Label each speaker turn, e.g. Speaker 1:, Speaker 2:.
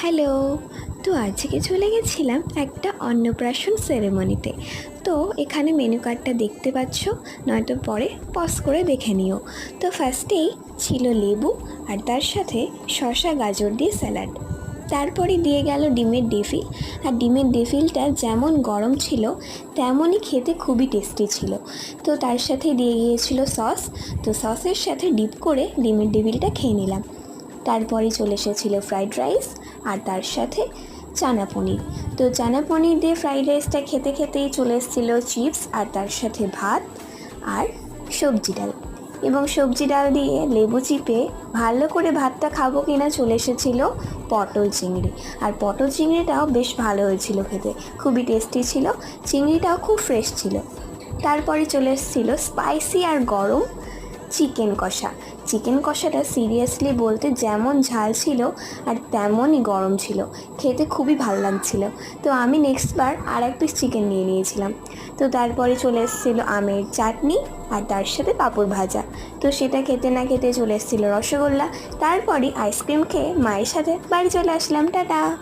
Speaker 1: Hello. তো আজকে চলে গেছিলাম একটা অন্নপ্রাশন সেরেমনিতে। তো এখানে মেনু কার্ডটা দেখতে পাচ্ছ, নয়তো পরে পজ করে দেখে নিও। তো ফার্স্টেই ছিল লেবু আর তার সাথে শসা গাজর দিয়ে স্যালাড। তারপরে দিয়ে গেল ডিমের ডেফিল। আর ডিমের ডেফিলটা যেমন গরম ছিল তেমনই খেতে খুবই টেস্টি ছিল। তো তার সাথে দিয়ে গিয়েছিল সস। তো সসের সাথে ডিপ করে ডিমের ডেফিলটা খেয়ে নিলাম। তারপরে চলে এসেছিলো ফ্রাইড রাইস আর তার সাথে চানা পনির। তো চানা পনির দিয়ে ফ্রাইড রাইসটা খেতে খেতেই চলে এসেছিলো চিপস আর তার সাথে ভাত আর সবজি ডাল। এবং সবজি ডাল দিয়ে লেবু চিপে ভালো করে ভাতটা খাবো কিনা চলে এসেছিলো পটল চিংড়ি। আর পটল চিংড়িটাও বেশ ভালো হয়েছিল খেতে, খুবই টেস্টি ছিল, চিংড়িটাও খুব ফ্রেশ ছিল। তারপরে চলে এসেছিলো স্পাইসি আর গরম চিকেন কষা। চিকেন কষাটা সিরিয়াসলি বলতে যেমন ঝাল ছিল আর তেমনই গরম ছিল, খেতে খুবই ভালো লাগছিল। তো আমি নেক্সটবার আর এক পিস চিকেন নিয়ে নিয়েছিলাম। তো তারপরে চলে এসেছিলো আমের চাটনি আর তার সাথে পাঁপড় ভাজা। তো সেটা খেতে না খেতে চলে এসেছিলো রসগোল্লা। তারপরে আইসক্রিম খেয়ে মায়ের সাথে বাড়ি চলে আসলাম। টাটা।